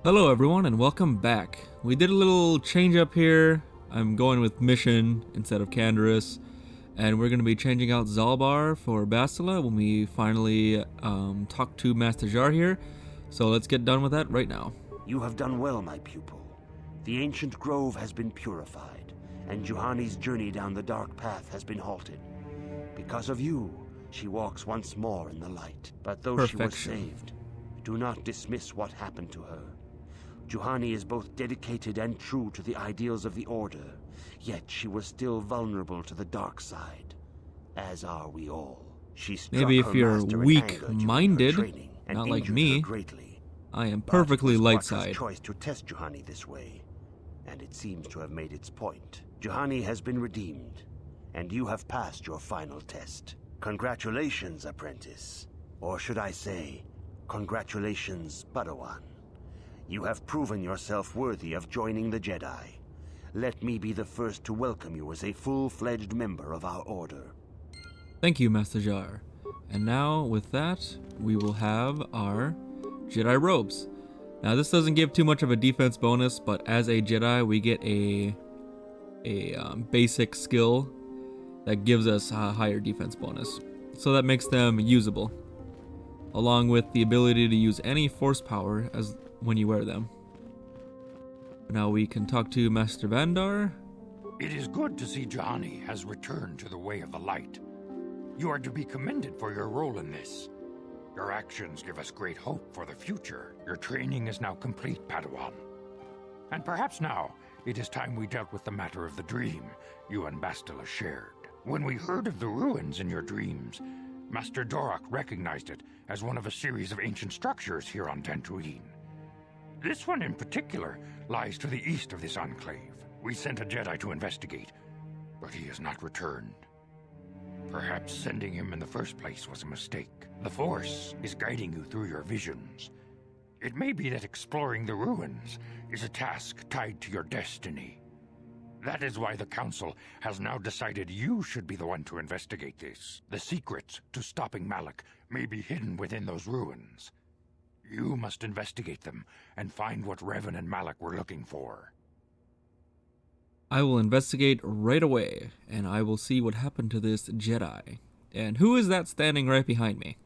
Hello everyone and welcome back. We did a little change up here. I'm going with Mission instead of Canderous, and we're going to be changing out Zalbar for Bastila when we finally talk to Master Jar here. So let's get done with that right now. You have done well, my pupil. The ancient grove has been purified, and Juhani's journey down the dark path has been halted. Because of you, she walks once more in the light. But though she was saved, do not dismiss what happened to her. Juhani is both dedicated and true to the ideals of the Order, yet she was still vulnerable to the dark side, as are we all. She struck Maybe if her you're master in weak-minded, anger during her training, and not like injured me, her greatly. I am perfectly light But it was side. Quatra's choice to test Juhani this way, and it seems to have made its point. Juhani has been redeemed, and you have passed your final test. Congratulations, apprentice. Or should I say, congratulations, Padawan. You have proven yourself worthy of joining the Jedi. Let me be the first to welcome you as a full-fledged member of our Order. Thank you, Master Jar. And now, with that, we will have our Jedi robes. Now, this doesn't give too much of a defense bonus, but as a Jedi, we get a basic skill that gives us a higher defense bonus. So that makes them usable, along with the ability to use any force power as when you wear them. Now we can talk to Master Vandar. It is good to see Juhani has returned to the way of the light. You are to be commended for your role in this. Your actions give us great hope for the future. Your training is now complete, Padawan. And perhaps now, it is time we dealt with the matter of the dream you and Bastila shared. When we heard of the ruins in your dreams, Master Dorak recognized it as one of a series of ancient structures here on Dantooine. This one in particular lies to the east of this enclave. We sent a Jedi to investigate, but he has not returned. Perhaps sending him in the first place was a mistake. The Force is guiding you through your visions. It may be that exploring the ruins is a task tied to your destiny. That is why the Council has now decided you should be the one to investigate this. The secrets to stopping Malak may be hidden within those ruins. You must investigate them and find what Revan and Malak were looking for. I will investigate right away, and I will see what happened to this Jedi. And who is that standing right behind me?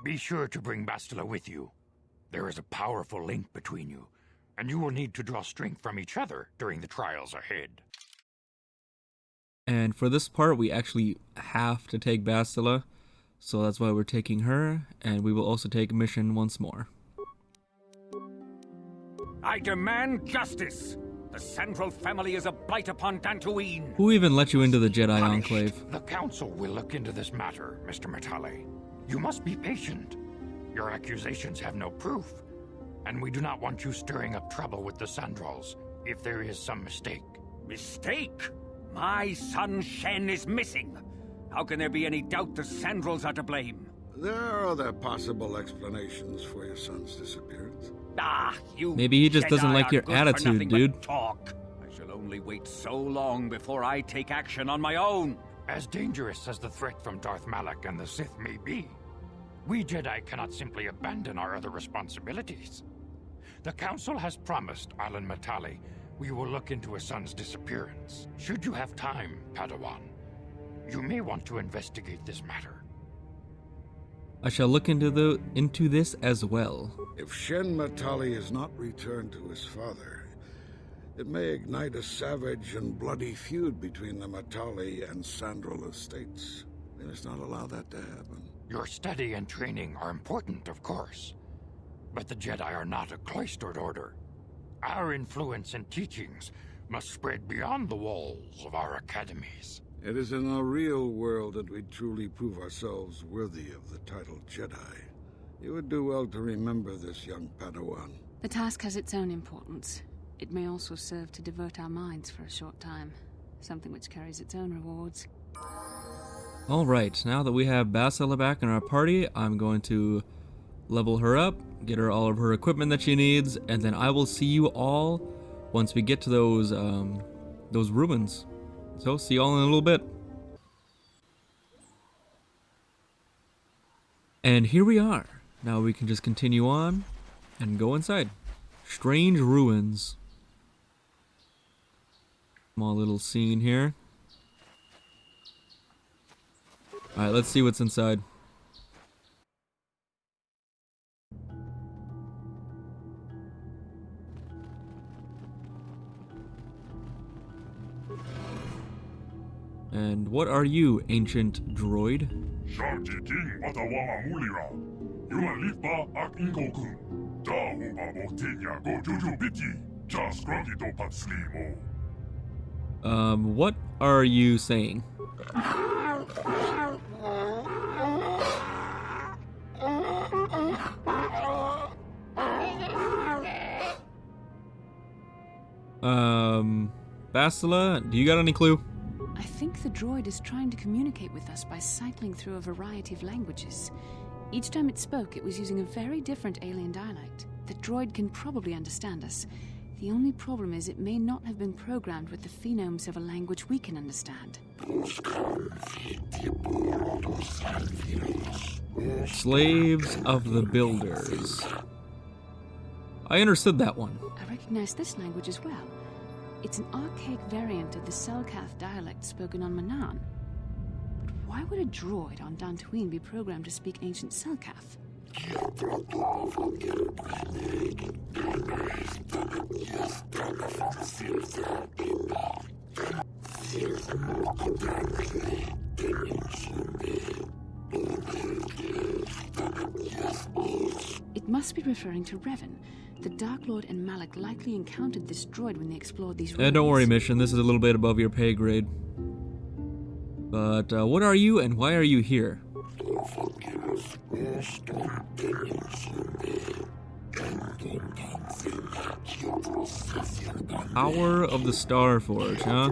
Be sure to bring Bastila with you. There is a powerful link between you, and you will need to draw strength from each other during the trials ahead. And for this part, we actually have to take Bastila, so that's why we're taking her, and we will also take Mission once more. I demand justice! The Sandral family is a blight upon Dantooine! Who even let you into the Jedi Punished. Enclave? The Council will look into this matter, Mr. Matales. You must be patient. Your accusations have no proof, and we do not want you stirring up trouble with the Sandrals if there is some mistake. Mistake? My son Shen is missing! How can there be any doubt the Sandrals are to blame? There are other possible explanations for your son's disappearance. Ah, you Maybe he just doesn't Jedi like are your good for attitude, nothing but dude. talk. I shall only wait so long before I take action on my own. As dangerous as the threat from Darth Malak and the Sith may be, we Jedi cannot simply abandon our other responsibilities. The Council has promised Alan Matales we will look into his son's disappearance. Should you have time, Padawan, you may want to investigate this matter. I shall look into this as well. If Shen Matali is not returned to his father, it may ignite a savage and bloody feud between the Matali and Sandral estates. We must not allow that to happen. Your study and training are important, of course, but the Jedi are not a cloistered order. Our influence and teachings must spread beyond the walls of our academies. It is in the real world that we truly prove ourselves worthy of the title Jedi. You would do well to remember this, young Padawan. The task has its own importance. It may also serve to divert our minds for a short time, something which carries its own rewards. Alright, now that we have Bastila back in our party, I'm going to level her up, get her all of her equipment that she needs, and then I will see you all once we get to those ruins. So, see you all in a little bit. And here we are. Now we can just continue on and go inside. Strange ruins. Small little scene here. Alright, let's see what's inside. And what are you, ancient droid? Sharki King Watawama Mulira. Yuan Lifa Ak Ingokun. Da Huba Botinya Go Juju Biti. Just Grogito Patslimo. What are you saying? Basila, do you got any clue? I think the droid is trying to communicate with us by cycling through a variety of languages. Each time it spoke, it was using a very different alien dialect. The droid can probably understand us. The only problem is it may not have been programmed with the phonemes of a language we can understand. Slaves of the Builders. I understood that one. I recognize this language as well. It's an archaic variant of the Selkath dialect spoken on Manan. But why would a droid on Dantooine be programmed to speak ancient Selkath? It must be referring to Revan. The Dark Lord and Malak likely encountered this droid when they explored these ruins. Don't worry, Mission. This is a little bit above your pay grade. But what are you and why are you here? Power of the Starforge, huh?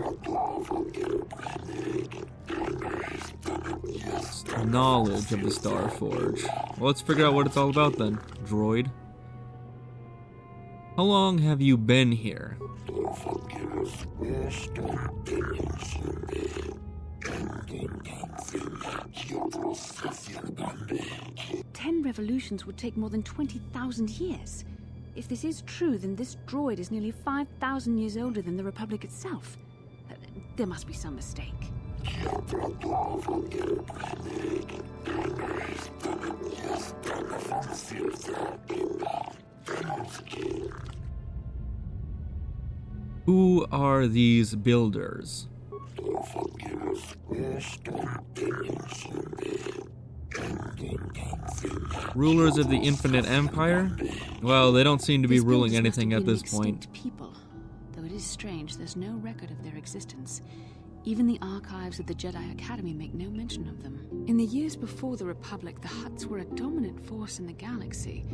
Knowledge of the Starforge. Well, let's figure out what it's all about then, droid. How long have you been here? 10 revolutions would take more than 20,000 years. If this is true, then this droid is nearly 5,000 years older than the Republic itself. There must be some mistake. Who are these builders? Rulers of the Infinite Empire? Well, they don't seem to be These ruling builders must anything have at been this point. extinct people. Though it is strange, there's no record of their existence. Even the archives of the Jedi Academy make no mention of them. In the years before the Republic, the Hutts were a dominant force in the galaxy,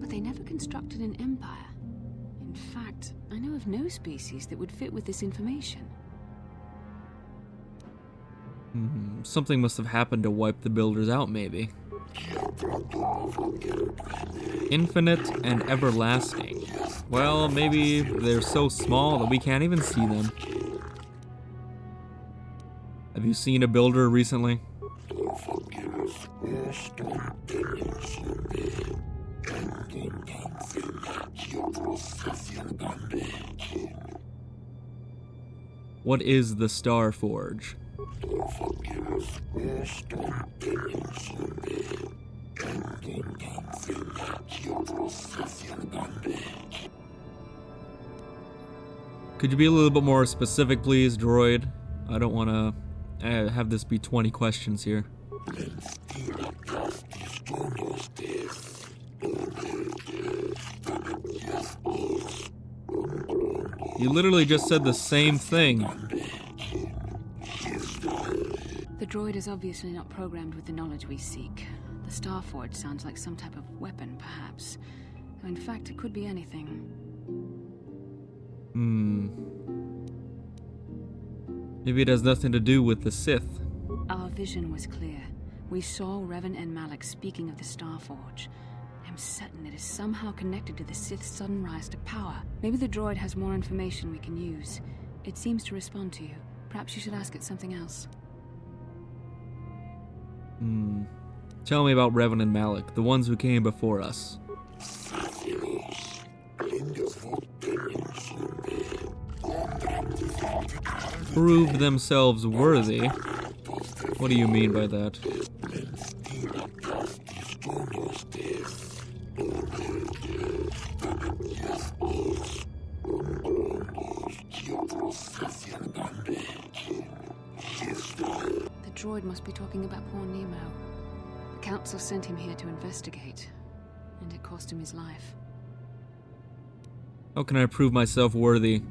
but they never constructed an empire. In fact, I know of no species that would fit with this information. Something must have happened to wipe the builders out, maybe. Infinite and everlasting. Well, maybe they're so small that we can't even see them. Have you seen a builder recently? What is the Starforge? Could you be a little bit more specific, please, droid? I don't want to have this be 20 questions here. You literally just said the same thing. The droid is obviously not programmed with the knowledge we seek. The Starforge sounds like some type of weapon, perhaps. Though in fact, it could be anything. Maybe it has nothing to do with the Sith. Our vision was clear. We saw Revan and Malak speaking of the Starforge. I'm certain it is somehow connected to the Sith's sudden rise to power. Maybe the droid has more information we can use. It seems to respond to you. Perhaps you should ask it something else. Tell me about Revan and Malak, the ones who came before us. prove themselves worthy. What do you mean by that? The droid must be talking about poor Nemo. The council sent him here to investigate, and it cost him his life. How can I prove myself worthy?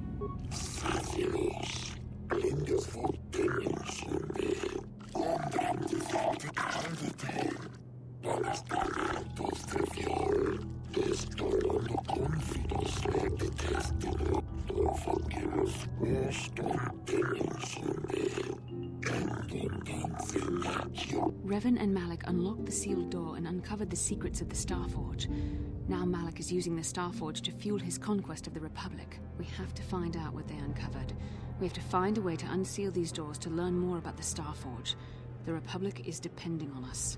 Revan and Malak unlocked the sealed door and uncovered the secrets of the Starforge. Now Malak is using the Starforge to fuel his conquest of the Republic. We have to find out what they uncovered. We have to find a way to unseal these doors to learn more about the Starforge. The Republic is depending on us.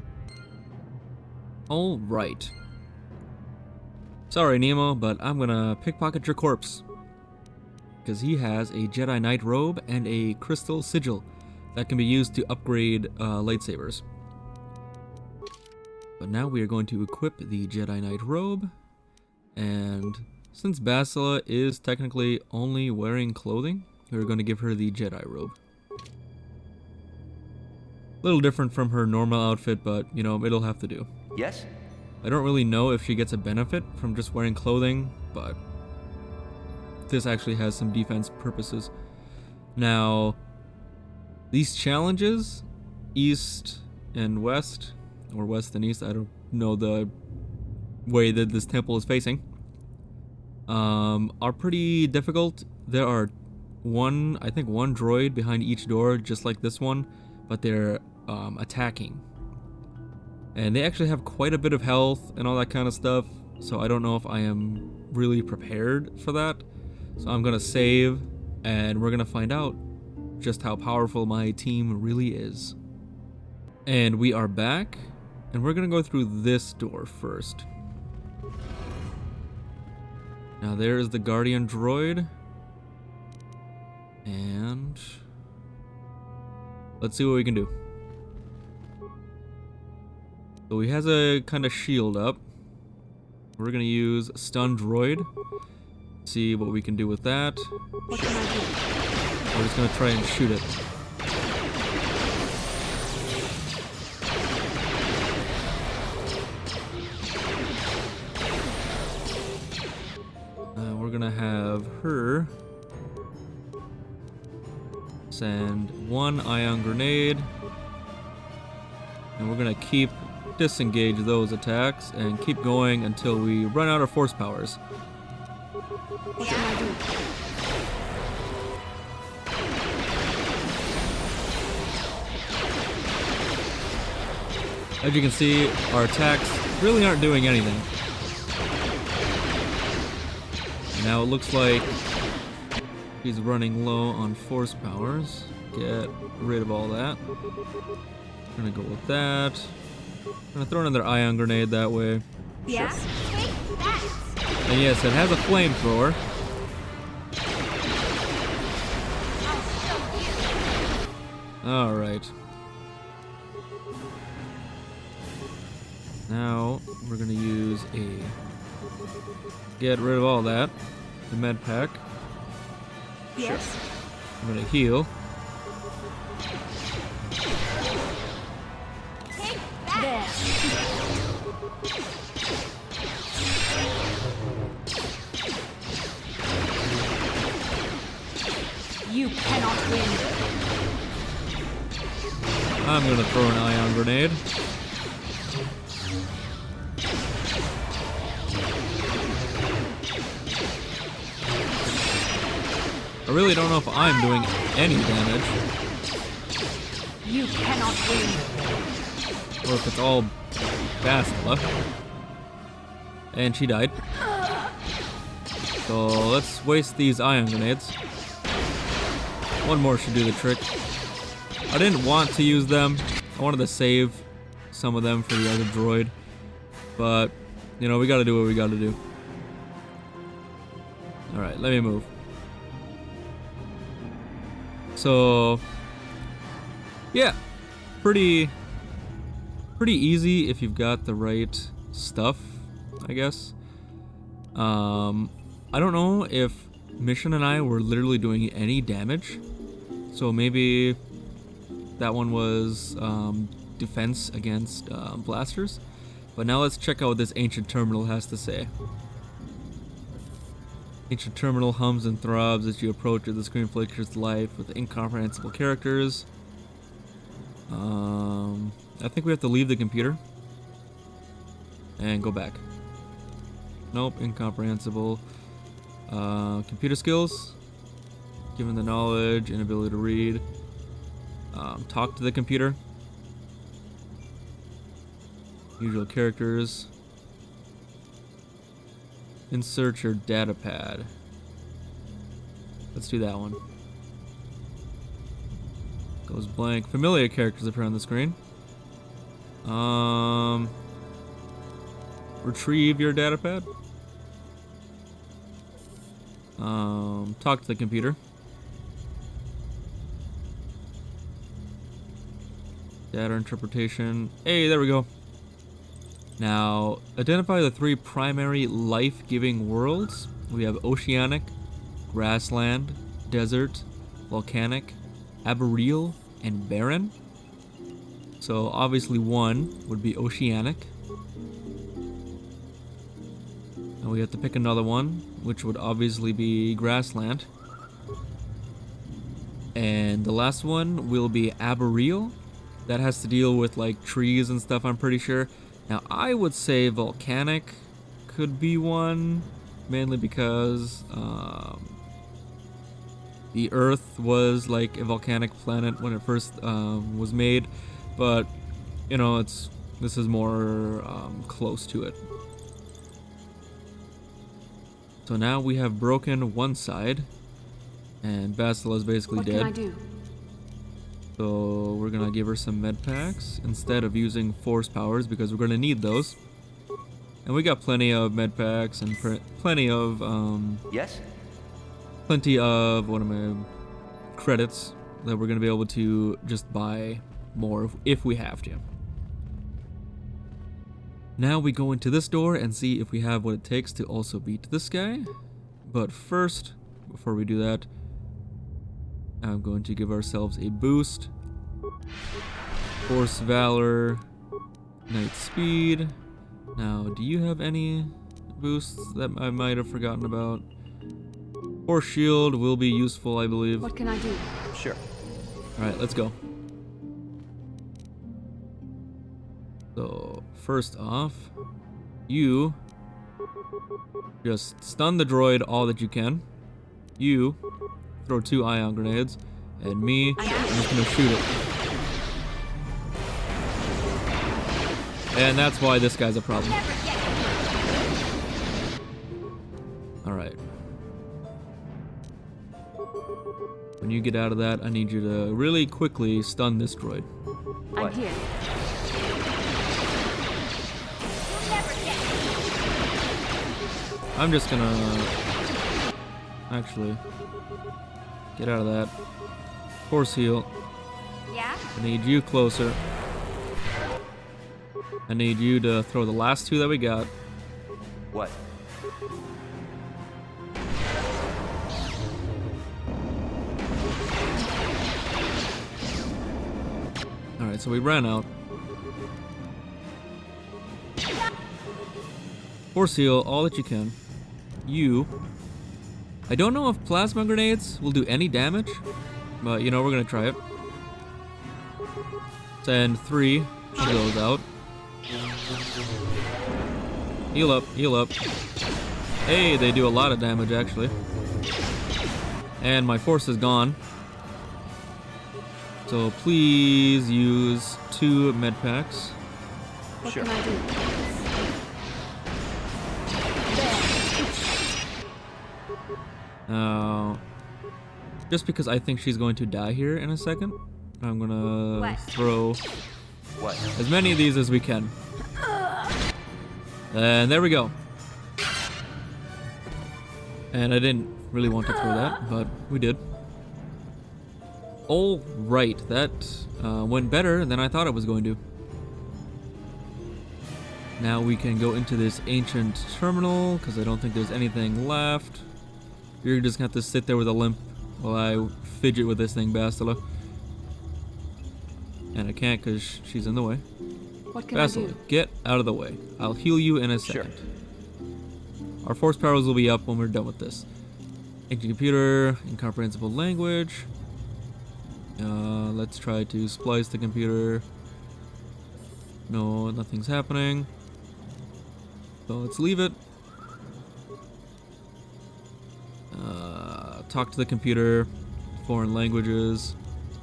All right. Sorry, Nemo, but I'm gonna pickpocket your corpse. Because he has a Jedi Knight robe and a crystal sigil that can be used to upgrade lightsabers. But now we are going to equip the Jedi Knight robe. And since Basila is technically only wearing clothing, we're going to give her the Jedi robe. A little different from her normal outfit, but, you know, it'll have to do. Yes? I don't really know if she gets a benefit from just wearing clothing, but this actually has some defense purposes. Now, these challenges, east and west, or west and east, I don't know the way that this temple is facing, are pretty difficult. There are I think one droid behind each door, just like this one, but they're attacking. And they actually have quite a bit of health and all that kind of stuff, so I don't know if I am really prepared for that. So I'm gonna save, and we're gonna find out just how powerful my team really is. And we are back, and we're gonna go through this door first. Now there is the Guardian droid. And let's see what we can do. So he has a kind of shield up. We're gonna use Stun Droid. See what we can do with that. What can I do? We're just gonna try and shoot it. We're gonna have her send one ion grenade, and we're gonna keep disengage those attacks and keep going until we run out of force powers. What can I do? As you can see, our attacks really aren't doing anything. Now it looks like he's running low on force powers. Get rid of all that. We're gonna go with that. I'm gonna throw another ion grenade that way. Yeah? Take that! And yes, it has a flamethrower. Alright. Now we're gonna use get rid of all that. The med pack. Yes? I'm gonna heal. Take that! You cannot win. I'm gonna throw an ion grenade. I really don't know if I'm doing any damage. You cannot win. Or if it's all Basila. And she died. So let's waste these ion grenades. One more should do the trick. I didn't want to use them. I wanted to save some of them for the other droid. But, you know, we gotta do what we gotta do. Alright, let me move. So yeah, pretty easy if you've got the right stuff, I guess. I don't know if Mission and I were literally doing any damage, so maybe that one was defense against blasters. But now let's check out what this ancient terminal has to say. Ancient terminal hums and throbs as you approach it. The screen flickers to life with incomprehensible characters. I think we have to leave the computer and go back. Nope, incomprehensible. Computer skills. Given the knowledge and ability to read. Talk to the computer. Usual characters. Insert your data pad. Let's do that one. Goes blank. Familiar characters appear on the screen. Retrieve your data pad. Talk to the computer. Data interpretation. Hey, there we go. Now, identify the 3 primary life-giving worlds. We have oceanic, grassland, desert, volcanic, arboreal, and barren. So obviously 1 would be oceanic. And we have to pick another one, which would obviously be grassland. And the last one will be arboreal. That has to deal with like trees and stuff, I'm pretty sure. Now I would say volcanic could be one, mainly because the Earth was like a volcanic planet when it first was made, but you know, this is more close to it. So now we have broken one side, and Bastila is basically dead. What can I do? So we're gonna give her some med packs instead of using force powers because we're gonna need those. And we got plenty of med packs and plenty of credits that we're gonna be able to just buy more if we have to. Now we go into this door and see if we have what it takes to also beat this guy. But first, before we do that, I'm going to give ourselves a boost. Force Valor, Night Speed. Now, do you have any boosts that I might have forgotten about? Force Shield will be useful, I believe. What can I do? Sure. Alright, let's go. So, first off, you just stun the droid all that you can. You throw 2 ion grenades, and me, I'm just gonna shoot it. And that's why this guy's a problem. Alright. When you get out of that, I need you to really quickly stun this droid. I'm here. I'm just gonna actually get out of that. Force heal. Yeah? I need you closer. I need you to throw the last 2 that we got. What? Alright, so we ran out. Force heal all that you can. You. I don't know if plasma grenades will do any damage, but you know, we're gonna try it. Send 3 of those out. Heal up, heal up. Hey, they do a lot of damage actually. And my force is gone. So please use 2 med packs. What can I do? Now, just because I think she's going to die here in a second, I'm gonna throw as many of these as we can. And there we go. And I didn't really want to throw that, but we did. All right, that went better than I thought it was going to. Now we can go into this ancient terminal, because I don't think there's anything left. You're just gonna have to sit there with a limp while I fidget with this thing, Bastila. And I can't because she's in the way. What can I Bastila, do? get out of the way. I'll heal you in a second. Our force powers will be up when we're done with this. Ancient computer, incomprehensible language. Let's try to splice the computer. No, nothing's happening. So let's leave it. Talk to the computer. Foreign languages.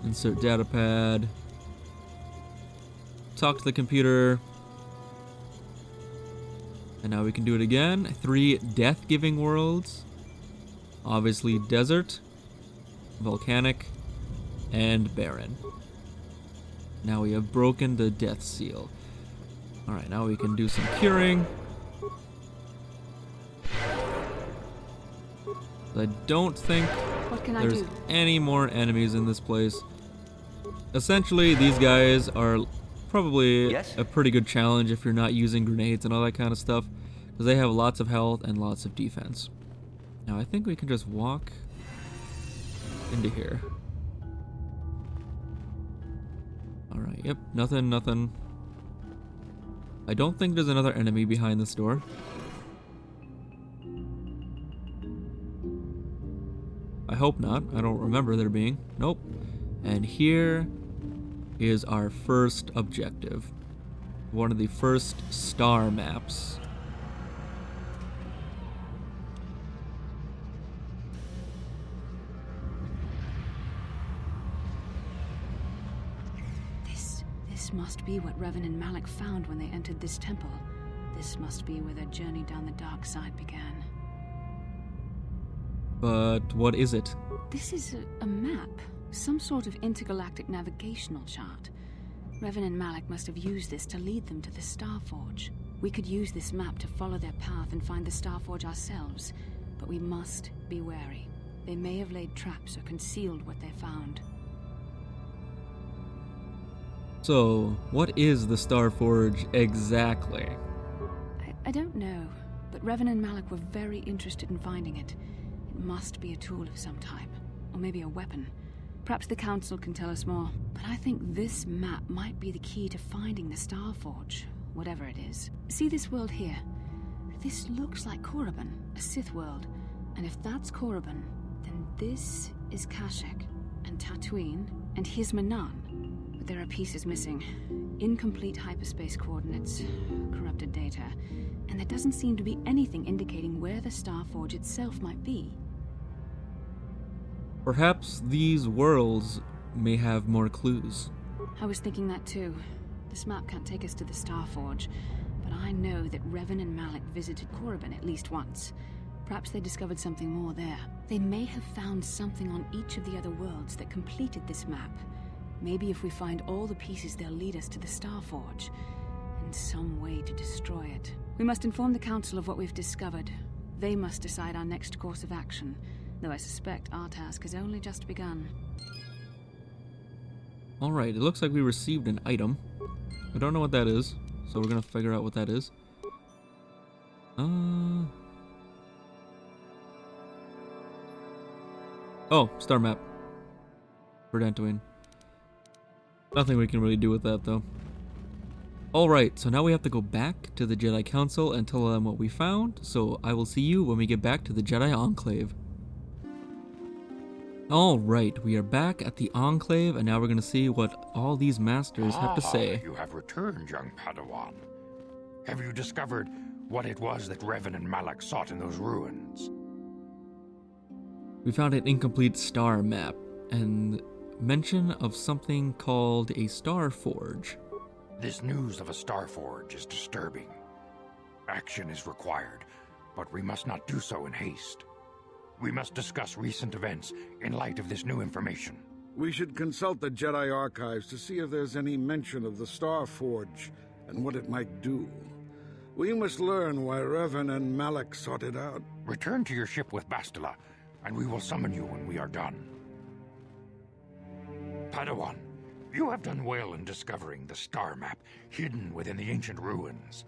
Insert datapad. Talk to the computer. And now we can do it again. 3 death-giving worlds. Obviously desert, volcanic, and barren. Now we have broken the death seal. Alright, now we can do some curing. I don't think there's any more enemies in this place. Essentially, these guys are probably a pretty good challenge if you're not using grenades and all that kind of stuff, because they have lots of health and lots of defense. Now I think we can just walk into here. Alright, yep, nothing. I don't think there's another enemy behind this door. I hope not. I don't remember there being. Nope. And here is our first objective. One of the first star maps. This must be what Revan and Malak found when they entered this temple. This must be where their journey down the dark side began. But what is it? This is a map. Some sort of intergalactic navigational chart. Revan and Malak must have used this to lead them to the Starforge. We could use this map to follow their path and find the Starforge ourselves, but we must be wary. They may have laid traps or concealed what they found. So, what is the Starforge exactly? I don't know, but Revan and Malak were very interested in finding it. It must be a tool of some type, or maybe a weapon. Perhaps the Council can tell us more, but I think this map might be the key to finding the Starforge, whatever it is. See this world here? This looks like Korriban, a Sith world, and if that's Korriban, then this is Kashyyyk, and Dantooine, and here's Manaan. But there are pieces missing. Incomplete hyperspace coordinates, corrupted data, and there doesn't seem to be anything indicating where the Starforge itself might be. Perhaps these worlds may have more clues. I was thinking that too. This map can't take us to the Starforge, but I know that Revan and Malak visited Korriban at least once. Perhaps they discovered something more there. They may have found something on each of the other worlds that completed this map. Maybe if we find all the pieces, they'll lead us to the Starforge, and some way to destroy it. We must inform the Council of what we've discovered. They must decide our next course of action, though I suspect our task has only just begun. Alright, it looks like we received an item. I don't know what that is, so we're gonna figure out what that is. Oh, star map. For Dantooine. Nothing we can really do with that, though. Alright, so now we have to go back to the Jedi Council and tell them what we found, so I will see you when we get back to the Jedi Enclave. Alright, we are back at the Enclave, and now we're going to see what all these masters have to say. You have returned, young Padawan. Have you discovered what it was that Revan and Malak sought in those ruins? We found an incomplete star map, and mention of something called a Starforge. This news of a Starforge is disturbing. Action is required, but we must not do so in haste. We must discuss recent events in light of this new information. We should consult the Jedi archives to see if there's any mention of the Starforge and what it might do. We must learn why Revan and Malak sought it out. Return to your ship with Bastila, and we will summon you when we are done. Padawan, you have done well in discovering the star map hidden within the ancient ruins.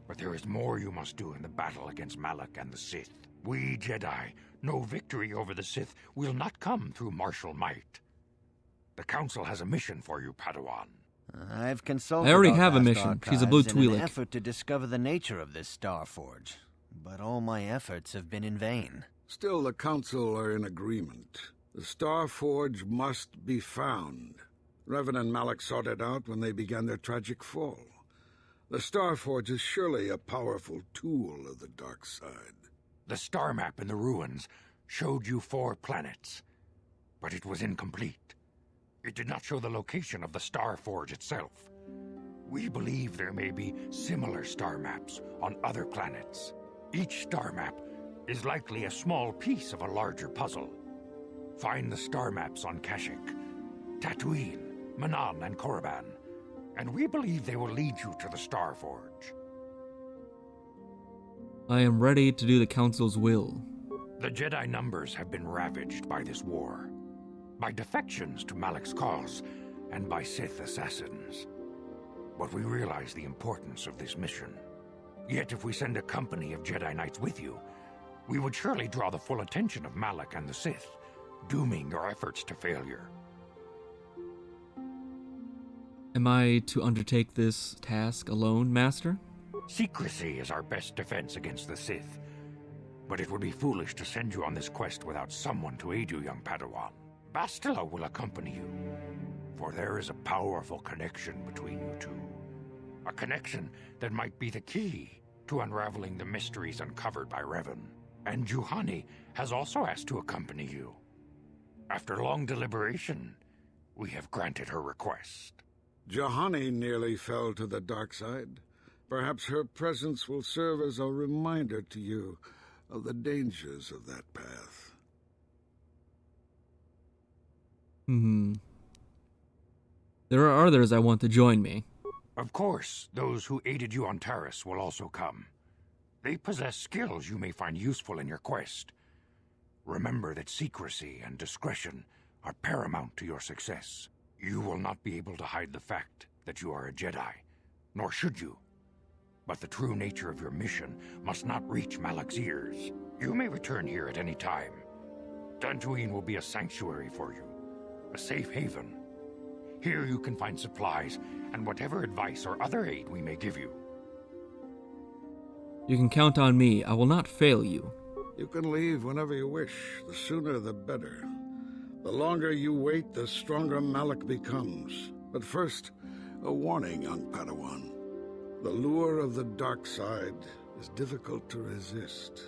But there is more you must do in the battle against Malak and the Sith. We Jedi know victory over the Sith will not come through martial might. The Council has a mission for you, Padawan. I've consulted I already our have a vast mission. She's a blue archives in an Twi'lek. effort to discover the nature of this Star Forge, but all my efforts have been in vain. Still, the Council are in agreement. The Star Forge must be found. Revan and Malak sought it out when they began their tragic fall. The Star Forge is surely a powerful tool of the dark side. The star map in the ruins showed you 4 planets, but it was incomplete. It did not show the location of the Star Forge itself. We believe there may be similar star maps on other planets. Each star map is likely a small piece of a larger puzzle. Find the star maps on Kashyyyk, Dantooine, Manaan, and Korriban, and we believe they will lead you to the Star Forge. I am ready to do the Council's will. The Jedi numbers have been ravaged by this war, by defections to Malak's cause, and by Sith assassins. But we realize the importance of this mission. Yet if we send a company of Jedi Knights with you, we would surely draw the full attention of Malak and the Sith, dooming your efforts to failure. Am I to undertake this task alone, Master? Secrecy is our best defense against the Sith, but it would be foolish to send you on this quest without someone to aid you, young Padawan. Bastila will accompany you, for there is a powerful connection between you two. A connection that might be the key to unraveling the mysteries uncovered by Revan. And Juhani has also asked to accompany you. After long deliberation, we have granted her request. Juhani nearly fell to the dark side. Perhaps her presence will serve as a reminder to you of the dangers of that path. There are others I want to join me. Of course, those who aided you on Taris will also come. They possess skills you may find useful in your quest. Remember that secrecy and discretion are paramount to your success. You will not be able to hide the fact that you are a Jedi, nor should you. But the true nature of your mission must not reach Malak's ears. You may return here at any time. Dantooine will be a sanctuary for you, a safe haven. Here you can find supplies and whatever advice or other aid we may give you. You can count on me. I will not fail you. You can leave whenever you wish. The sooner the better. The longer you wait, the stronger Malak becomes. But first, a warning, young Padawan. The lure of the dark side is difficult to resist.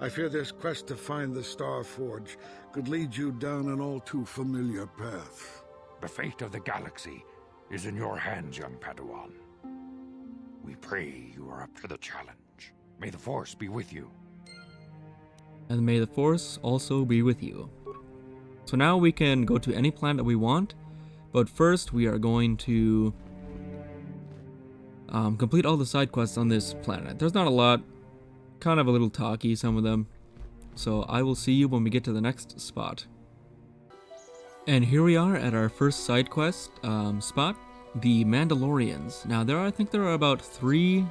I fear this quest to find the Star Forge could lead you down an all too familiar path. The fate of the galaxy is in your hands, young Padawan. We pray you are up to the challenge. May the Force be with you. And may the Force also be with you. So now we can go to any planet we want, but first we are going to complete all the side quests on this planet. There's not a lot, kind of a little talky, some of them. So I will see you when we get to the next spot. And here we are at our first side quest spot, the Mandalorians. Now I think there are about 3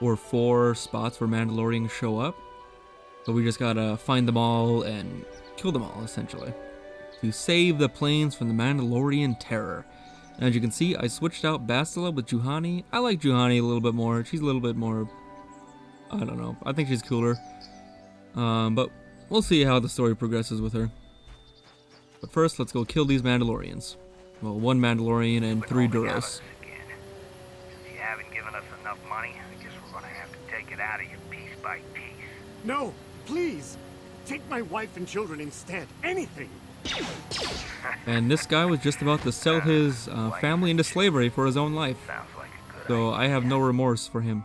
or 4 spots where Mandalorians show up. So we just gotta find them all and kill them all, essentially, to save the planes from the Mandalorian terror. And as you can see, I switched out Bastila with Juhani. I like Juhani a little bit more. She's a little bit more, I don't know, I think she's cooler. But we'll see how the story progresses with her. But first, let's go kill these Mandalorians. Well, 1 Mandalorian and 3 Duros. Since you haven't given us enough money, I guess we're gonna have to take it out of you piece by piece. No, please! Take my wife and children instead. Anything! And this guy was just about to sell his family into slavery for his own life. Sounds like a good So I have no remorse for him.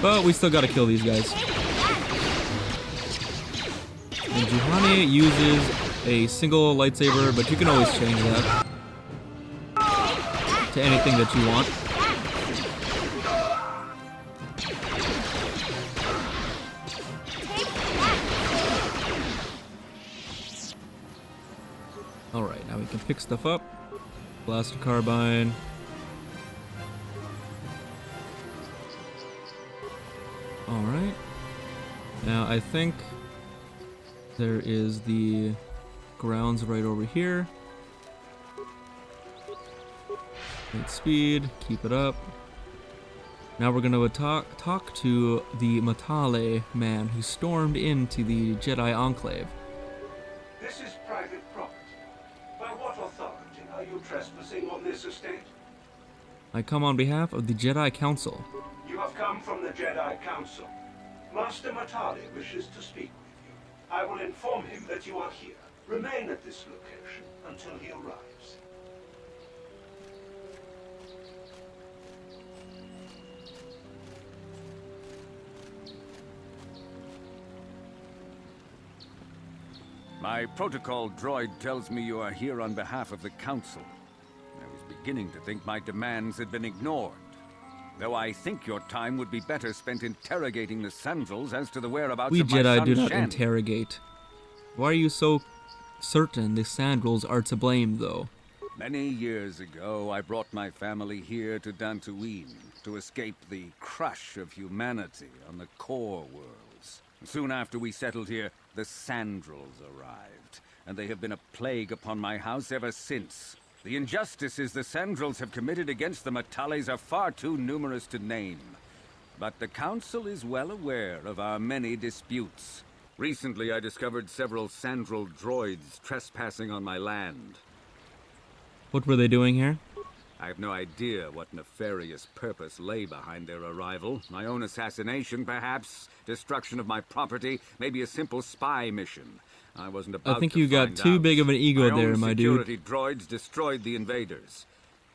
But we still gotta kill these guys. And Juhani uses a single lightsaber, but you can always change that to anything that you want. Now we can pick stuff up. Blaster carbine. Alright. Now I think there is the grounds right over here. Great speed, keep it up. Now we're gonna talk to the Matale man who stormed into the Jedi Enclave. This is private property. By what authority are you trespassing on this estate? I come on behalf of the Jedi Council. You have come from the Jedi Council. Master Matale wishes to speak with you. I will inform him that you are here. Remain at this location until he arrives. My protocol droid tells me you are here on behalf of the Council. I was beginning to think my demands had been ignored. Though I think your time would be better spent interrogating the Sandrals as to the whereabouts We of my Jedi son do not Shen. interrogate. Why are you so certain the Sandrals are to blame, though? Many years ago, I brought my family here to Dantooine to escape the crush of humanity on the core worlds. Soon after we settled here, the Sandrals arrived, and they have been a plague upon my house ever since. The injustices the Sandrals have committed against the Matales are far too numerous to name. But the Council is well aware of our many disputes. Recently, I discovered several Sandral droids trespassing on my land. What were they doing here? I have no idea what nefarious purpose lay behind their arrival. My own assassination, perhaps. Destruction of my property. Maybe a simple spy mission. I wasn't about to I think you got too big of an ego there, my dude. My own security droids destroyed the invaders.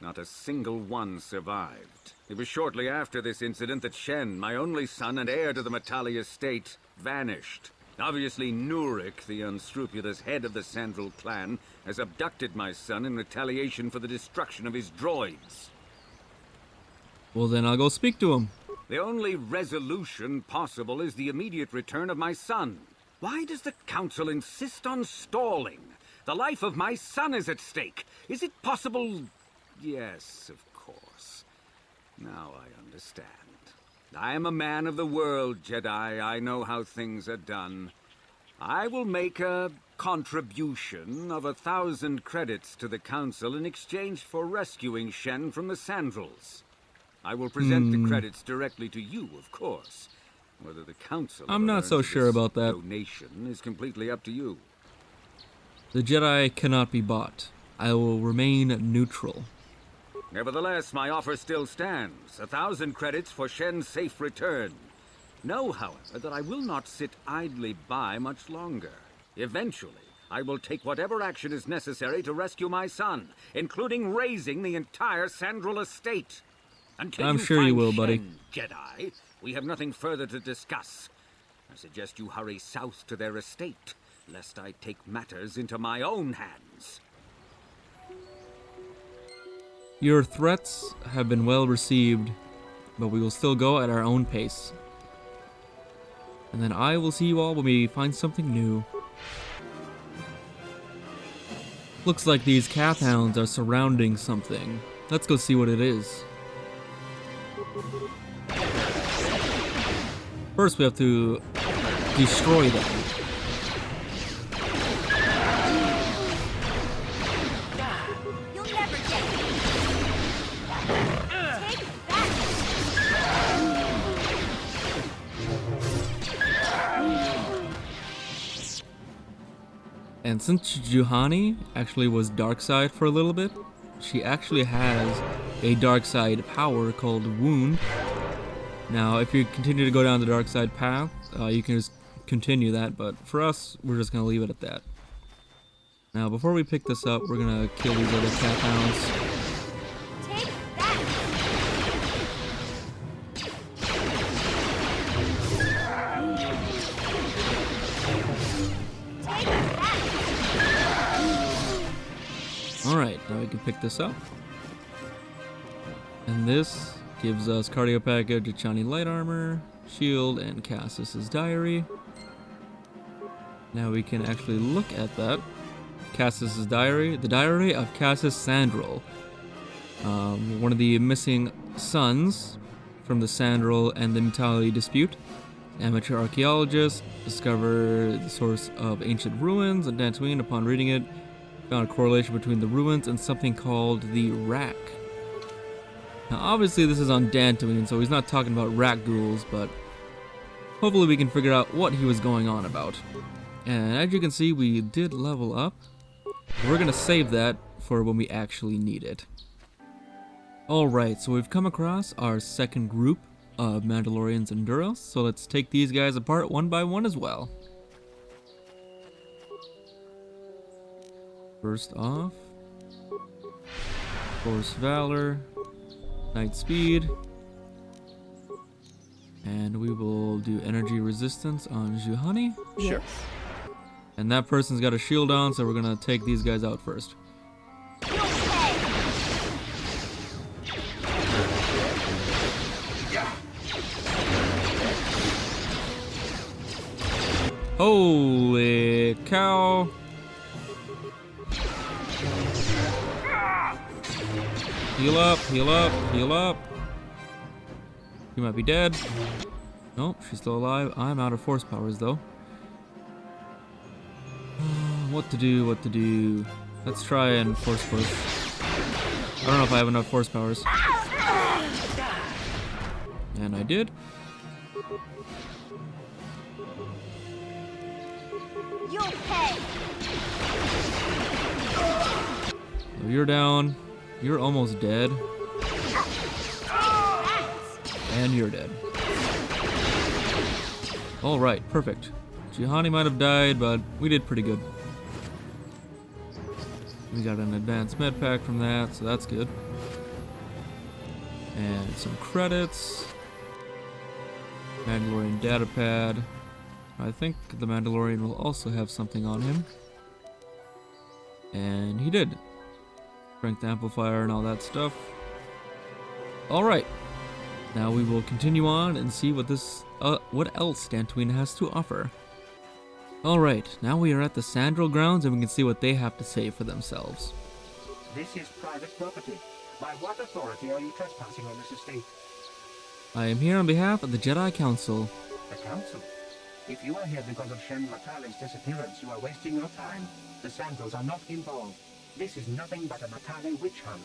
Not a single one survived. It was shortly after this incident that Shen, my only son and heir to the Matale estate, vanished. Obviously, Nurik, the unscrupulous head of the Sandral clan, has abducted my son in retaliation for the destruction of his droids. Well, then I'll go speak to him. The only resolution possible is the immediate return of my son. Why does the Council insist on stalling? The life of my son is at stake. Is it possible? Yes, of course. Now I understand. I am a man of the world, Jedi. I know how things are done. I will make a contribution of 1,000 credits to the Council in exchange for rescuing Shen from the Sandrals. I will present the credits directly to you, of course. Whether the Council I'm not so sure about that. Donation is completely up to you. The Jedi cannot be bought. I will remain neutral. Nevertheless, my offer still stands. 1,000 credits for Shen's safe return. Know, however, that I will not sit idly by much longer. Eventually, I will take whatever action is necessary to rescue my son, including raising the entire Sandral estate. Until I'm you sure find you will, buddy. Shen, Jedi, we have nothing further to discuss. I suggest you hurry south to their estate, lest I take matters into my own hands. Your threats have been well received, but we will still go at our own pace. And then I will see you all when we find something new. Looks like these Cath Hounds are surrounding something. Let's go see what it is. First we have to destroy them. You'll never get me. Take that. And since Juhani actually was dark side for a little bit, she actually has a dark side power called Wound. Now, if you continue to go down the dark side path, you can just continue that, but for us, we're just going to leave it at that. Now, before we pick this up, we're going to kill these other Cath Hounds. Take that. Take that. Alright, now we can pick this up. And this gives us cardio package, Achani light armor, shield, and Cassus's diary. Now we can actually look at that. Cassus's diary, the diary of Cassus Sandral, one of the missing sons from the Sandral and the Matales dispute. Amateur archaeologists discovered the source of ancient ruins in Dantooine. Upon reading it, found a correlation between the ruins and something called the Rack. Now, obviously, this is on Dantooine, so he's not talking about rat ghouls, but hopefully we can figure out what he was going on about. And as you can see, we did level up. We're gonna save that for when we actually need it. Alright, so we've come across our second group of Mandalorians and Sandrals, so let's take these guys apart one by one as well. First off, Force Valor, Night Speed, and we will do Energy Resistance on Juhani. Sure. And that person's got a shield on, so we're gonna take these guys out first. Holy cow! Heal up, heal up, heal up. You might be dead. Nope, she's still alive. I'm out of force powers though. What to do, what to do. Let's try and force push. I don't know if I have enough force powers. And I did. You'll pay. So you're down. You're almost dead. And you're dead. Alright, perfect. Juhani might have died, but we did pretty good. We got an advanced med pack from that, so that's good. And some credits. Mandalorian data pad. I think the Mandalorian will also have something on him. And he did. Strength amplifier and all that stuff. Alright. Now we will continue on and see what what else Dantooine has to offer. Alright, now we are at the Sandral grounds and we can see what they have to say for themselves. This is private property. By what authority are you trespassing on this estate? I am here on behalf of the Jedi Council. The Council? If you are here because of Shen Matales' disappearance, you are wasting your time. The Sandrals are not involved. This is nothing but a Matale witch hunt.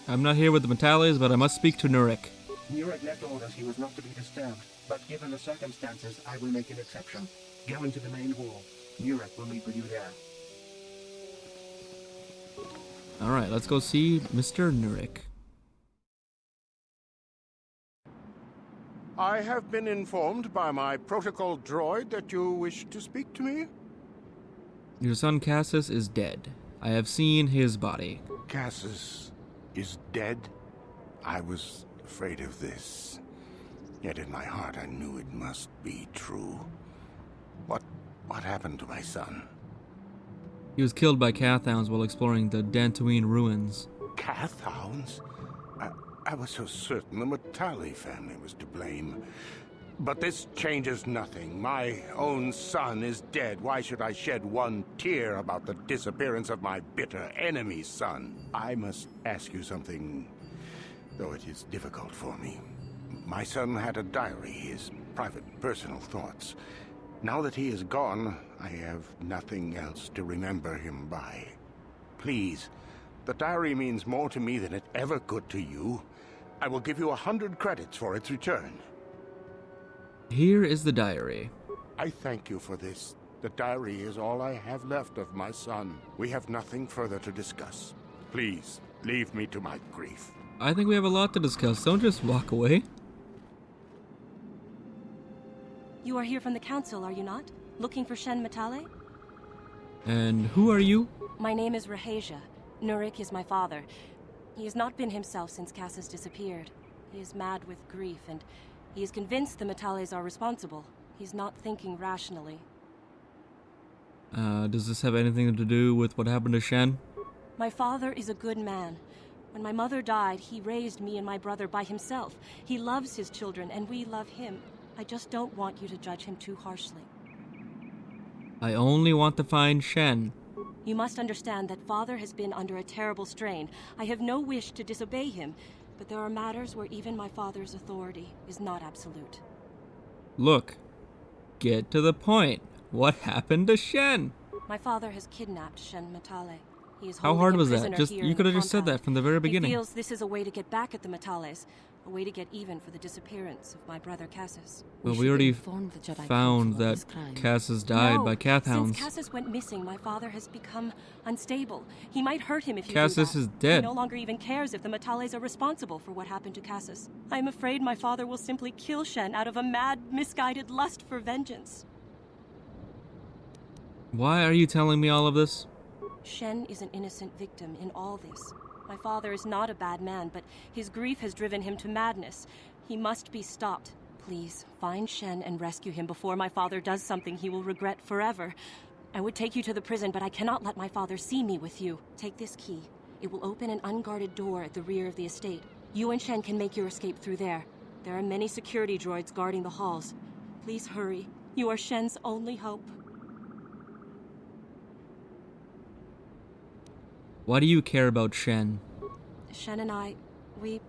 I'm not here with the Matales, but I must speak to Nurik. Nurik left orders he was not to be disturbed, but given the circumstances, I will make an exception. Go into the main hall. Nurik will meet with you there. Alright, let's go see Mr. Nurik. I have been informed by my protocol droid that you wish to speak to me. Your son Cassus is dead. I have seen his body. Cassus is dead? I was afraid of this. Yet in my heart I knew it must be true. What happened to my son? He was killed by Cathhounds while exploring the Dantooine ruins. Cathhounds? I was so certain the Matale family was to blame. But this changes nothing. My own son is dead. Why should I shed one tear about the disappearance of my bitter enemy's son? I must ask you something, though it is difficult for me. My son had a diary, his private, personal thoughts. Now that he is gone, I have nothing else to remember him by. Please, the diary means more to me than it ever could to you. I will give you 100 credits for its return. Here is the diary. I thank you for this. The diary is all I have left of my son. We have nothing further to discuss. Please, leave me to my grief. I think we have a lot to discuss. Don't just walk away. You are here from the Council, are you not? Looking for Shen Matale? And who are you? My name is Rahasia. Nurik is my father. He has not been himself since Cassus disappeared. He is mad with grief, and he is convinced the Matales are responsible. He's not thinking rationally. Does this have anything to do with what happened to Shen? My father is a good man. When my mother died, he raised me and my brother by himself. He loves his children, and we love him. I just don't want you to judge him too harshly. I only want to find Shen. You must understand that Father has been under a terrible strain. I have no wish to disobey him, but there are matters where even my father's authority is not absolute. Look, get to the point. What happened to Shen? My father has kidnapped Shen Matale. He is How holding hard him was that? prisoner Just here you in could the have just said compound. that from the very beginning. He feels this is a way to get back at the Matales, a way to get even for the disappearance of my brother Cassus. Well, we already found that Cassus died by Cath hounds. Since Cassus went missing, my father has become unstable. He might hurt him if you Cassus do that. is dead. He no longer even cares if the Matales are responsible for what happened to Cassus. I am afraid my father will simply kill Shen out of a mad, misguided lust for vengeance. Why are you telling me all of this? Shen is an innocent victim in all this. My father is not a bad man, but his grief has driven him to madness. He must be stopped. Please, find Shen and rescue him before my father does something he will regret forever. I would take you to the prison, but I cannot let my father see me with you. Take this key. It will open an unguarded door at the rear of the estate. You and Shen can make your escape through there. There are many security droids guarding the halls. Please hurry. You are Shen's only hope. Why do you care about Shen? Shen and I, we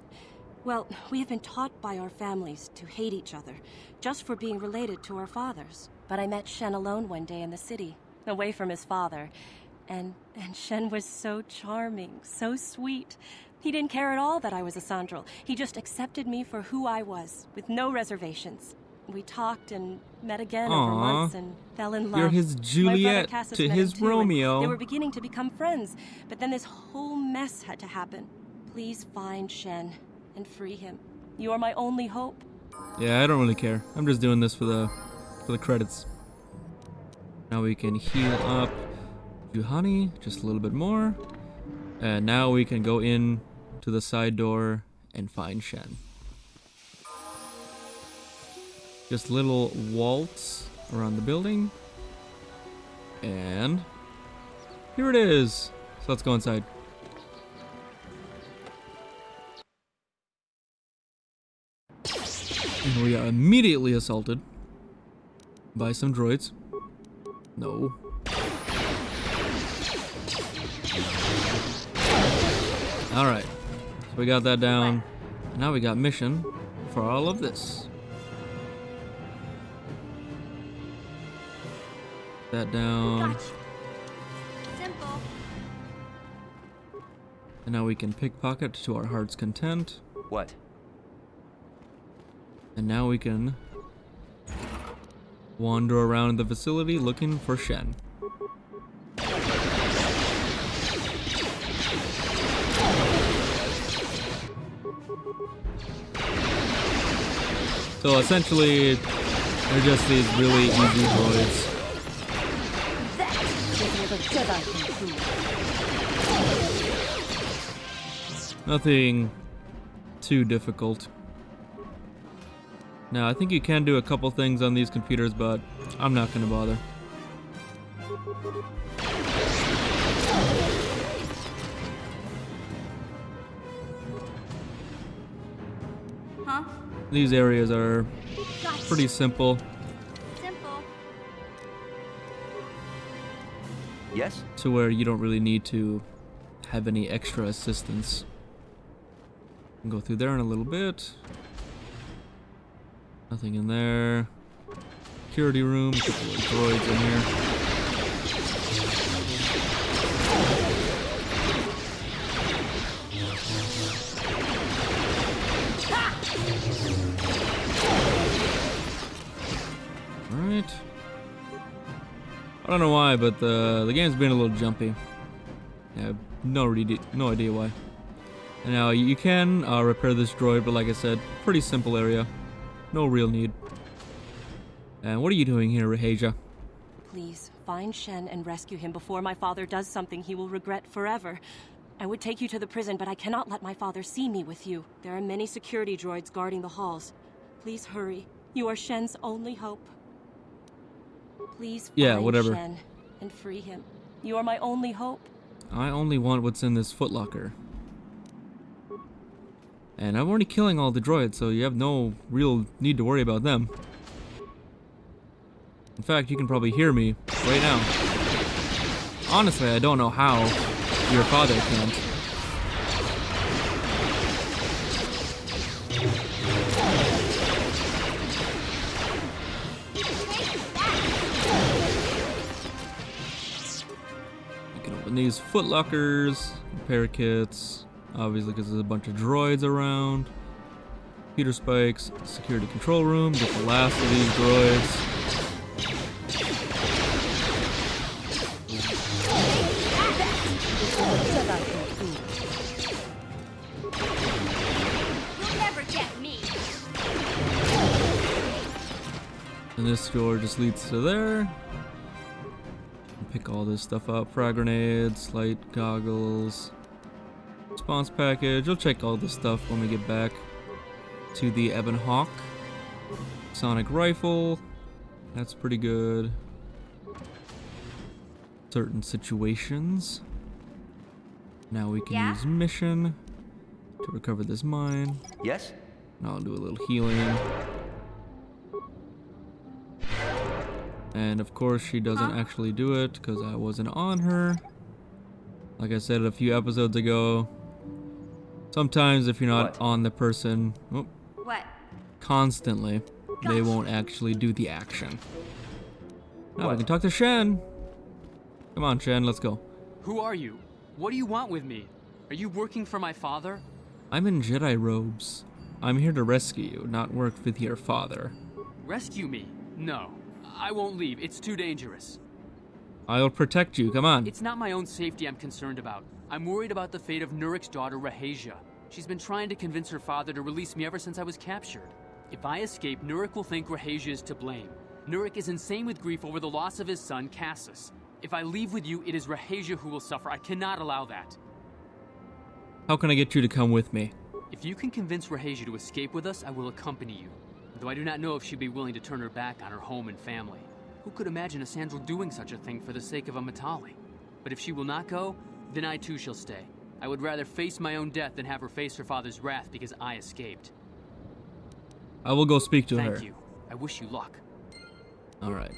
have been taught by our families to hate each other, just for being related to our fathers. But I met Shen alone one day in the city, away from his father, and Shen was so charming, so sweet. He didn't care at all that I was a Sandral. He just accepted me for who I was, with no reservations. We talked and met again over months and fell in love. You're his Juliet to his Romeo. They were beginning to become friends, but then this whole mess had to happen. Please find Shen and free him. You are my only hope. Yeah, I don't really care. I'm just doing this for the credits. Now we can heal up Juhani just a little bit more. And now we can go in to the side door and find Shen. Just little waltz around the building. And here it is. So let's go inside. And we are immediately assaulted by some droids. No. Alright. So we got that down. Now we got mission for all of this. That down. Gotcha. Simple. And now we can pickpocket to our heart's content. What? And now we can wander around the facility looking for Shen. So essentially, they're just these really easy droids. Nothing too difficult. Now, I think you can do a couple things on these computers, but I'm not going to bother. Huh? These areas are pretty simple. Simple. Yes? To where you don't really need to have any extra assistance. Go through there in a little bit. Nothing in there. Security room. A couple of droids in here. Alright. I don't know why, but the game's been a little jumpy. I have no idea why. And now you can repair this droid, but like I said, pretty simple area. No real need. And what are you doing here, Rahaja? Please, find Shen and rescue him before my father does something he will regret forever. I would take you to the prison, but I cannot let my father see me with you. There are many security droids guarding the halls. Please hurry. You are Shen's only hope. Please find Shen and free him. You are my only hope. I only want what's in this footlocker. And I'm already killing all the droids, so you have no real need to worry about them. In fact, you can probably hear me right now. honestly, I don't know how your father can't. You can open these footlockers, repair kits, obviously because there's a bunch of droids around. Computer spikes, security control room, get the last of these droids. And this door just leads to there. Pick all this stuff up. Frag grenades, light goggles, response package. We'll check all this stuff when we get back to the Ebon Hawk. Sonic rifle. That's pretty good. Certain situations. Now we can use mission to recover this mine. Yes? And I'll do a little healing. And of course she doesn't actually do it because I wasn't on her. Like I said a few episodes ago, sometimes if you're not on the person constantly, they won't actually do the action. Now we can talk to Shen. Come on, Shen, let's go. Who are you? What do you want with me? Are you working for my father? I'm in Jedi robes. I'm here to rescue you, not work with your father. Rescue me? No. I won't leave. It's too dangerous. I'll protect you. Come on. It's not my own safety I'm concerned about. I'm worried about the fate of Nurik's daughter, Rahasia. She's been trying to convince her father to release me ever since I was captured. If I escape, Nurik will think Rahasia is to blame. Nurik is insane with grief over the loss of his son, Cassus. If I leave with you, it is Rahasia who will suffer. I cannot allow that. How can I get you to come with me? If you can convince Rahasia to escape with us, I will accompany you. Though I do not know if she'd be willing to turn her back on her home and family. Who could imagine a Sandral doing such a thing for the sake of a Matale? But if she will not go, then I too shall stay. I would rather face my own death than have her face her father's wrath because I escaped. I will go speak to her. Thank you. I wish you luck. Alright.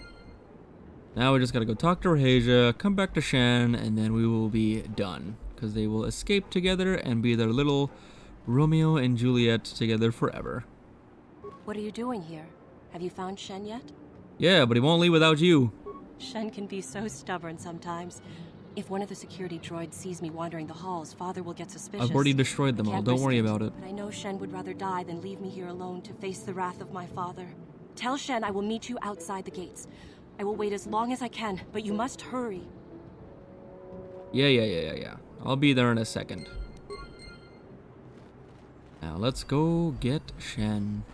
Now we just gotta go talk to Rahasia, come back to Shen, and then we will be done. Because they will escape together and be their little Romeo and Juliet together forever. What are you doing here? Have you found Shen yet? Yeah, but he won't leave without you. Shen can be so stubborn sometimes. If one of the security droids sees me wandering the halls, Father will get suspicious. I've already destroyed them all, don't worry about it. But I know Shen would rather die than leave me here alone to face the wrath of my father. Tell Shen I will meet you outside the gates. I will wait as long as I can, but you must hurry. Yeah. I'll be there in a second. Now let's go get Shen.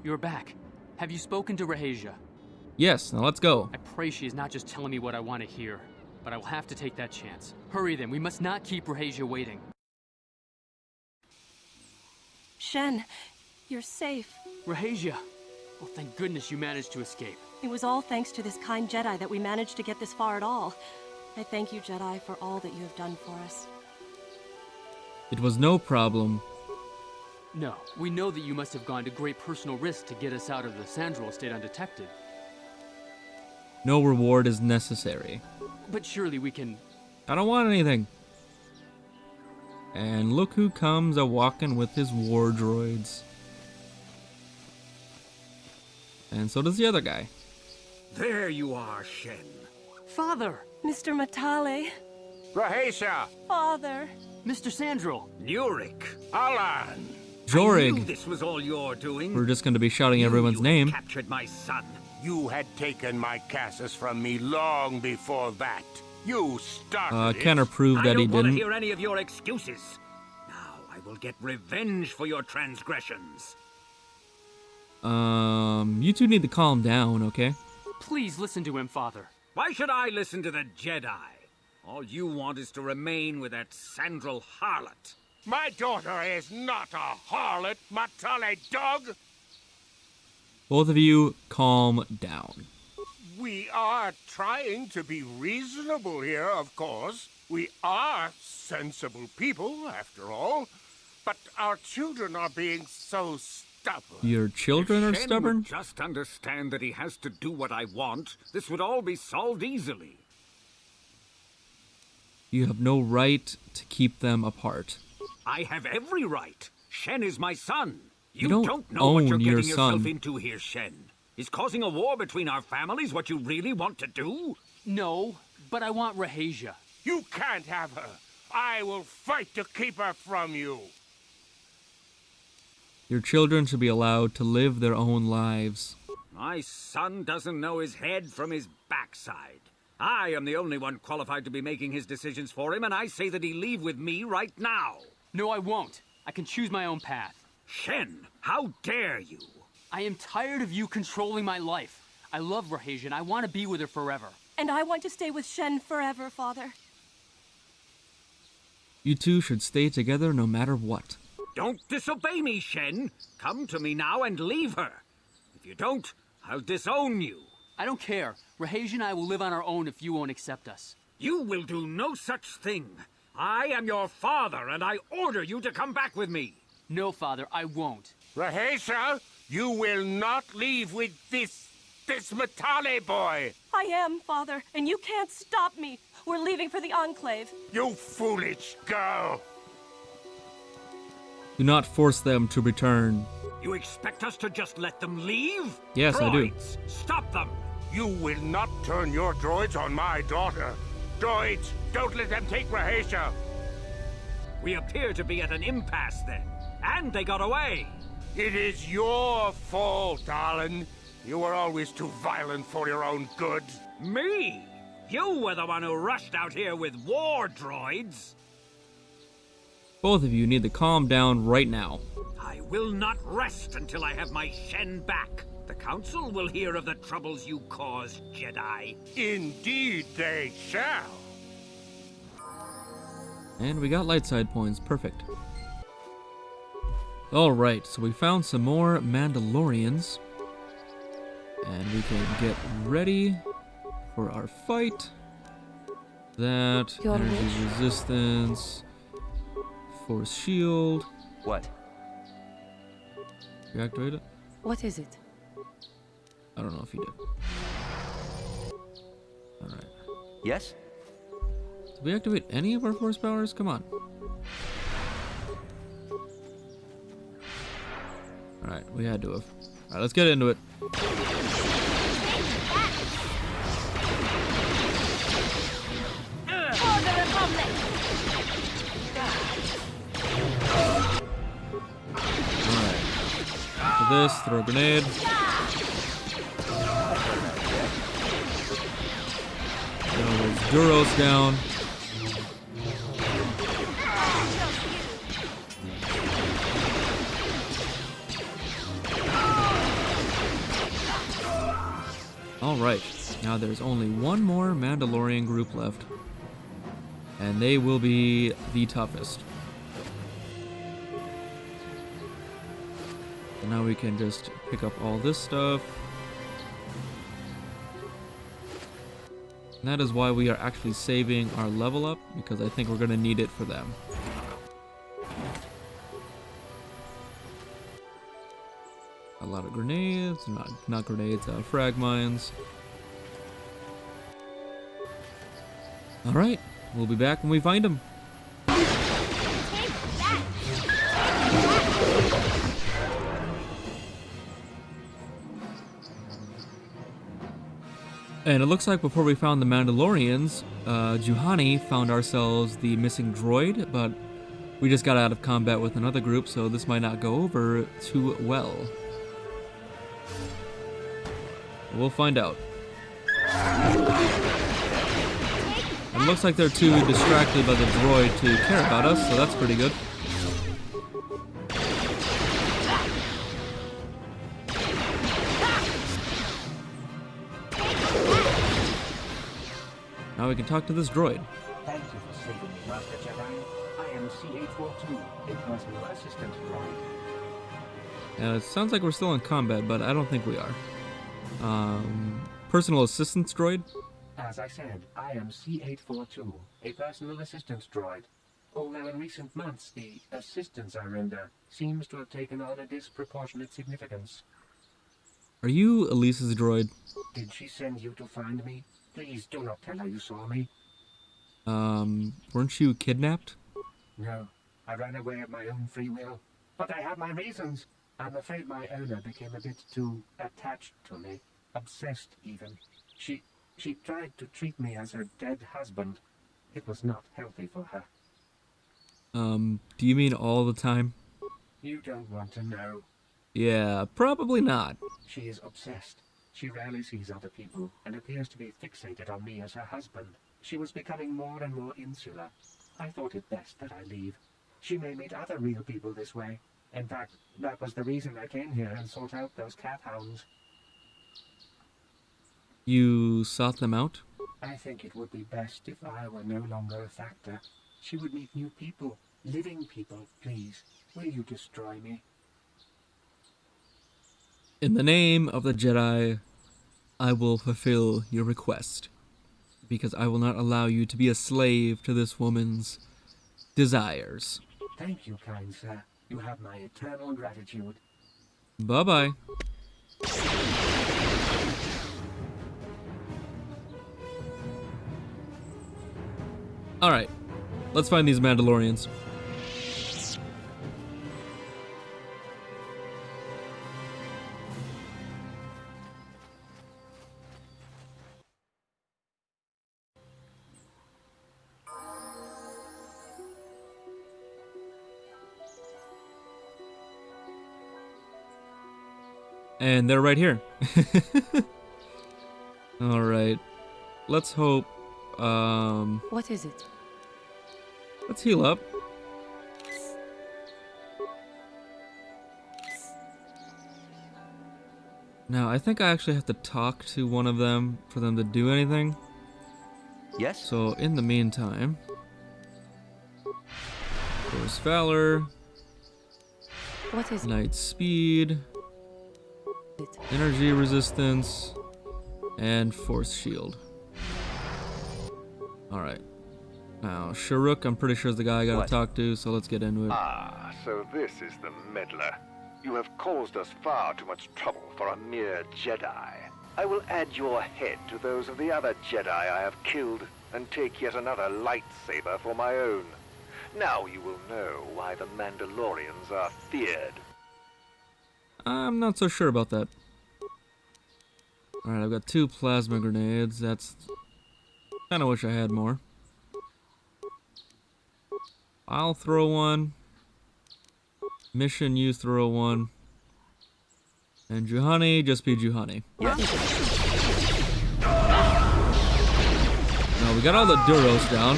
You're back. Have you spoken to Rahasia? Yes, now let's go. I pray she is not just telling me what I want to hear, but I will have to take that chance. Hurry then, we must not keep Rahasia waiting. Shen, you're safe. Rahasia! Well, thank goodness you managed to escape. It was all thanks to this kind Jedi that we managed to get this far at all. I thank you, Jedi, for all that you have done for us. It was no problem. No, we know that you must have gone to great personal risk to get us out of the Sandral estate undetected. No reward is necessary. But surely we can... I don't want anything. And look who comes a-walking with his war droids. And so does the other guy. There you are, Shen. Father! Mr. Matale. Rahasia! Father! Mr. Sandral! Nurik! Alan! Jorig! I knew this was all your doing. We're just going to be shouting everyone's name. Captured my son. You had taken my Cassus from me long before that. You started Kenner proved that he I don't want to didn't. hear any of your excuses. Now I will get revenge for your transgressions. You two need to calm down, okay? Please listen to him, Father. Why should I listen to the Jedi? All you want is to remain with that Sandral harlot. My daughter is not a harlot, Matale dog! Both of you, calm down. We are trying to be reasonable here, of course. We are sensible people, after all. But our children are being so Your children are If Shen stubborn? would just understand that he has to do what I want, this would all be solved easily. You have no right to keep them apart. I have every right. Shen is my son. You You don't know what own you're your getting yourself son. into here, Shen. Is causing a war between our families what you really want to do? No, but I want Rahasia. You can't have her. I will fight to keep her from you. Your children should be allowed to live their own lives. My son doesn't know his head from his backside. I am the only one qualified to be making his decisions for him, and I say that he leave with me right now. No, I won't. I can choose my own path. Shen, how dare you? I am tired of you controlling my life. I love Rahasia, and I want to be with her forever. And I want to stay with Shen forever, Father. You two should stay together no matter what. Don't disobey me, Shen. Come to me now and leave her. If you don't, I'll disown you. I don't care. Rahasia and I will live on our own if you won't accept us. You will do no such thing. I am your father, and I order you to come back with me. No, Father, I won't. Rahasia, you will not leave with this Matale boy. I am, Father, and you can't stop me. We're leaving for the Enclave. You foolish girl. Do not force them to return. You expect us to just let them leave? Yes, I do. Droids, stop them! You will not turn your droids on my daughter. Droids, don't let them take Rahasia. We appear to be at an impasse then. And they got away. It is your fault, darling. You were always too violent for your own good. Me? You were the one who rushed out here with war droids. Both of you need to calm down right now. I will not rest until I have my Shen back. The Council will hear of the troubles you caused, Jedi. Indeed they shall. And we got light side points. Perfect. Alright, so we found some more Mandalorians. And we can get ready for our fight. That, energy resistance, force shield. What? You activate it? What is it? I don't know if you did. Alright. Yes? Did we activate any of our force powers? Come on. Alright, we had to have. Alright, let's get into it. Alright. For this, throw a grenade. Throw those Duros down. Alright, now there's only one more Mandalorian group left. And they will be the toughest. So now we can just pick up all this stuff. And that is why we are actually saving our level up, because I think we're going to need it for them. A lot of grenades, not grenades, frag mines. Alright, we'll be back when we find them. And it looks like before we found the Mandalorians, Juhani found ourselves the missing droid, but we just got out of combat with another group, so this might not go over too well. We'll find out. It looks like they're too distracted by the droid to care about us, so that's pretty good. Now we can talk to this droid. Thank you for saving me, Master Jedi. I am C-842, a personal assistant droid. It sounds like we're still in combat, but I don't think we are. Personal assistance droid? As I said, I am C-842, a personal assistant droid. although in recent months the assistance I render seems to have taken on a disproportionate significance. Are you Elise's droid? Did she send you to find me? Please do not tell her you saw me. Weren't you kidnapped? No, I ran away of my own free will. But I have my reasons. I'm afraid my owner became a bit too attached to me. Obsessed, even. She tried to treat me as her dead husband. It was not healthy for her. Do you mean all the time? You don't want to know. Yeah, probably not. She is obsessed. She rarely sees other people and appears to be fixated on me as her husband. She was becoming more and more insular. I thought it best that I leave. She may meet other real people this way. In fact, that was the reason I came here and sought out those cat hounds. You sought them out? I think it would be best if I were no longer a factor. She would meet new people, living people. Please, will you destroy me? In the name of the Jedi, I will fulfill your request, because I will not allow you to be a slave to this woman's desires. Thank you, kind sir. You have my eternal gratitude. Bye-bye. Alright, let's find these Mandalorians. And they're right here. Alright. Let's hope, What is it? let's heal up. Now, I think I actually have to talk to one of them for them to do anything. Yes? So, in the meantime... Force Valor. What is it? Night Speed. Energy Resistance. And Force Shield. Alright. Now, Sharuk, I'm pretty sure is the guy I gotta talk to, so let's get into it. Ah, so this is the meddler. You have caused us far too much trouble for a mere Jedi. I will add your head to those of the other Jedi I have killed, and take yet another lightsaber for my own. Now you will know why the Mandalorians are feared. I'm not so sure about that. Alright, I've got 2 plasma grenades. That's... Kinda wish I had more. I'll throw one. Mission, you throw one. And Juhani, just be Juhani. Yeah. Now, we got all the Duros down.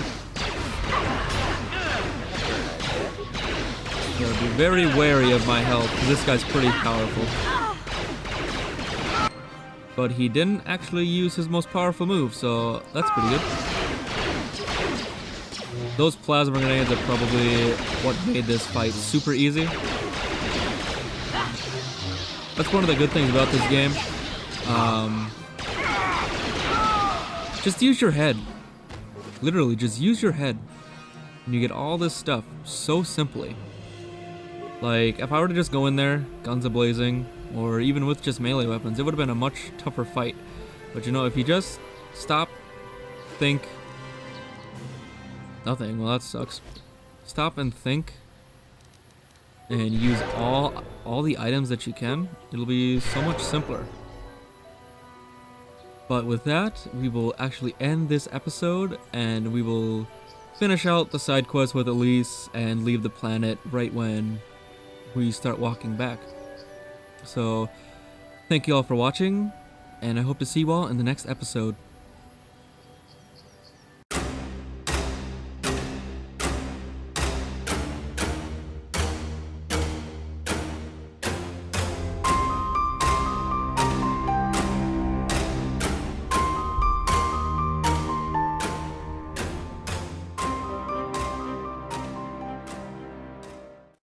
Gotta be very wary of my health, because this guy's pretty powerful. But he didn't actually use his most powerful move, so that's pretty good. Those plasma grenades are probably what made this fight super easy. That's one of the good things about this game. Just use your head. Literally, just use your head. And you get all this stuff so simply. Like, if I were to just go in there, guns a-blazing, or even with just melee weapons, it would have been a much tougher fight. But you know, if you just stop, think... Nothing, well that sucks. Stop and think, and use all the items that you can, it'll be so much simpler. But with that, we will actually end this episode, and we will finish out the side quest with Elise and leave the planet right when we start walking back. So, thank you all for watching, and I hope to see you all in the next episode.